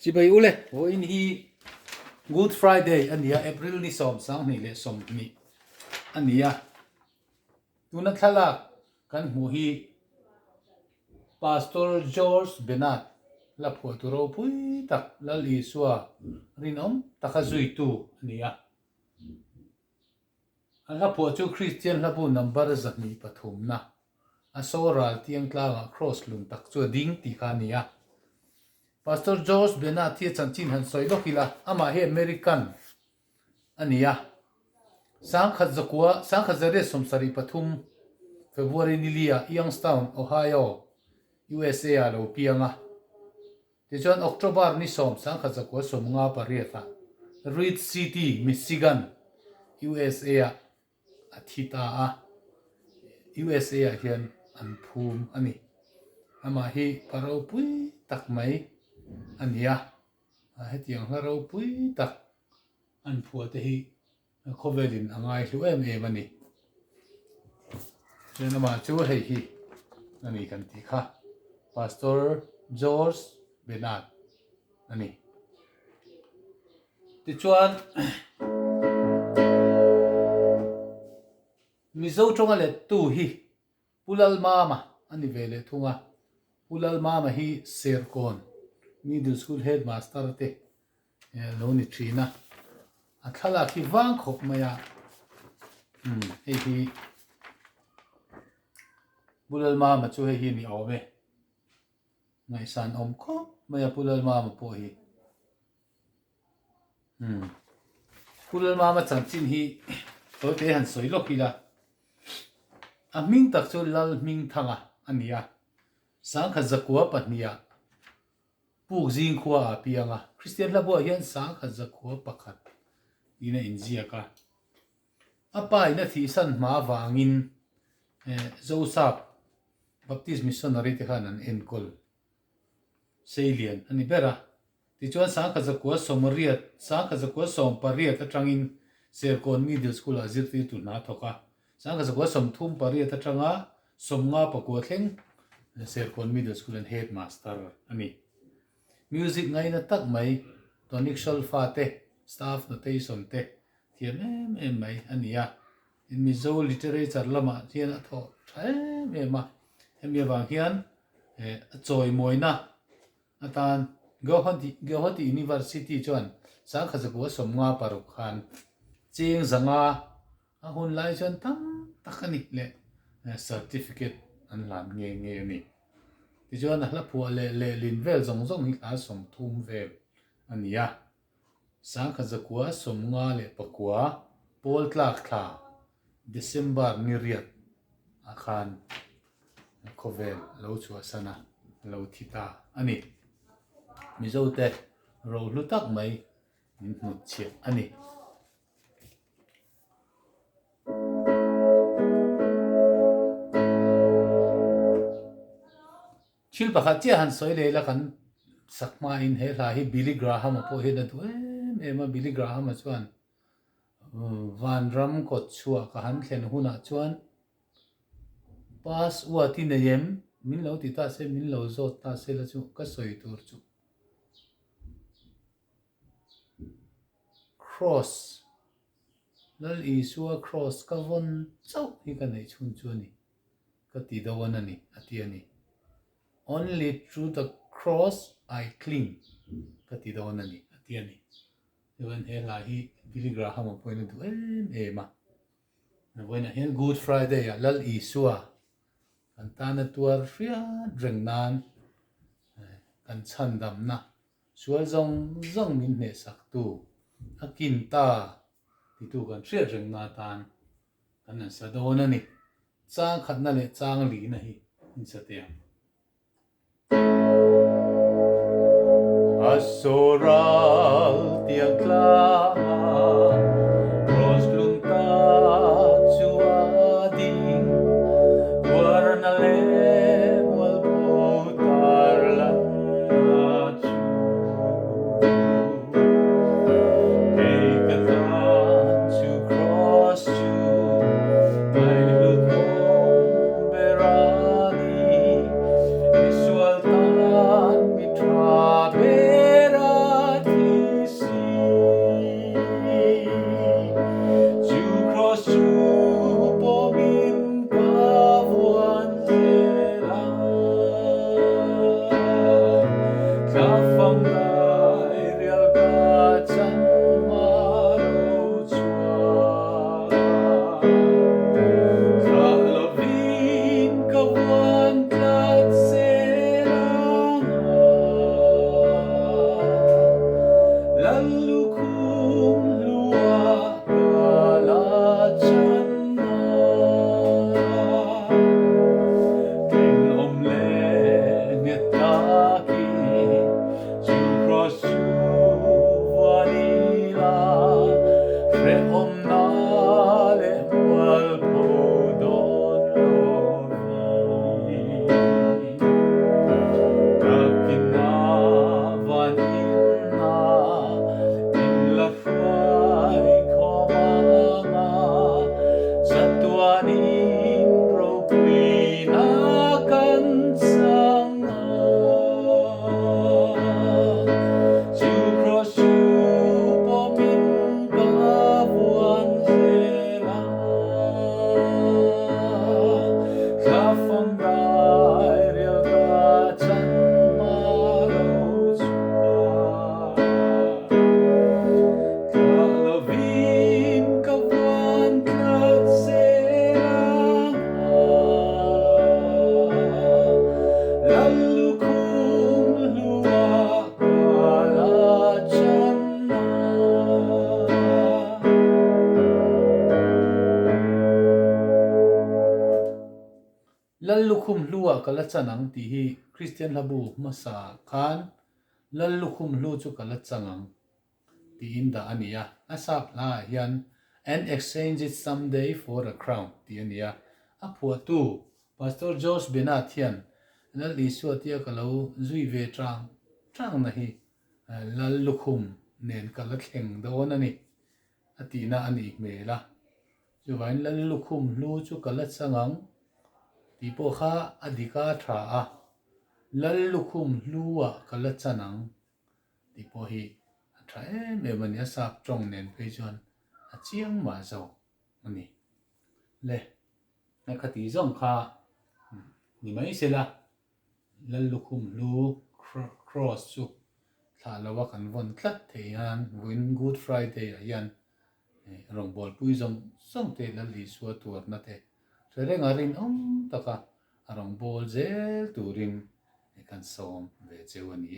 Chị bay ule, ôi hi Good Friday anh ya April ni som sang ni le som ni anh ya tu na thala kan mu hi Pastor George Benat la pho tu ro pui tak la li suwa rin taka zui tu anh ya la pho chu Christian la bu number zani pathum na asora tiang tlangah cross lung tak chu ding ti kha ni ya Pastor George Benat thia chanchin han soi lokila ama he American ania sang khazare somsari pathum February nilia Youngstown Ohio USA alo pianga tichuan October ni som sang khazakwa somnga pariata Reed City Michigan USA athita a USA hian an phum ani ama hi paro pui tak mai ania hetiang haro pui tak an phua te hi khovelin angai hlu em ani chena ma chu hei hi ani kan ti kha Pastor George Benat ani ti chuan mizo tonga le tu hi pulal mama ani vele thunga pulal mama hi serkon middle school headmaster te lo ni thina athala ki wang khop maya hi pulal mama chu hi ni ome ngai san om kho maya pulal mama po hi pulal mama chanchin hi to te han soi lokila a ming tak chu lal ming thanga ania sang kha zakwa pahnia puk jing khuwa a pianga Christian labo hian sang kha zakwa pakhat ina injia ka apa ina thi san ma wangin Joseph Baptist missionary te khan an enkol seilian ani bera ti chuan sang kha zakwa somariat sang kha zakwa som pariat atangin serkon middle school a zirti tu na thoka sang kha zakwa som thum pariat atanga somnga pakwa thleng serkon middle school and headmaster ani music ngai na tak mai tonic solfa te staff notation te thiam em mai ania in mizo literature lama thian a tho ma hemia wang hian choi moina atan Guwahati University chuan sang khazakwa somnga paruk khan ching zanga a hun lai chuan tam takani le certificate an lam nge ni ti chuan a hla phua le lin vel zong hi a som thum vel ania sang khazakwa somnga le pakwa pol tlak thla December ni riat a khan khovel lo chua sana lo thita ani mizo te ro lu tak mai min hnu chiat ani thil pakhat chia han soi le la kan sakma in he la hi Billy Graham po he na tu em Billy Graham chuan van ram ko chua ka han thlen huna chuan pas wa ti na yem min lo ti ta se min lo zo ta se la chu ka soi tur chu cross lal isua cross ka von chau hi ka nei chun chu ni ka ti da wan ani ati ani only through the cross I cling ka ti da wan ani ati ani even he la hi Billy Graham point to ma na when a Good Friday lal isua kan tana tuar ria dreng nan kan chan dam na sual zong min ne sak tu akin ta ti tu kan ria dreng na tan kan sa do na ni chang khat na le chang li na hi in sa te asoral tiang tlangah cross lung ta chua ding warna le wal po tar lan na chu kay katan chu cross chu may lutong berani visual tan mitra bera lal lukhum lua kala chanang ti hi Christian labu masa khan lal lukhum lu chu kala changang ti inda ania asap la hian and exchange it someday for a crown ti ania a phua tu pastor Josh Benathian lal isua tia kalau zui ve trang na hi lal lukhum nen kala thleng don ani atina ani mela chuwain lal lukhum lu chu kala changang ti po kha adika tha a lal lukhum luwa kala chanang ti po hi tha me mania sap trong nen pe chuan a chiang ma zo ani le na khati zong kha ni mai sela lal lukhum lu cross chu thla lawa kan von tlat theian win good friday ayan rong bol pui zong song te lal li suwa tur na te reng arin taka arong bol zel turin kan som ve cheu ani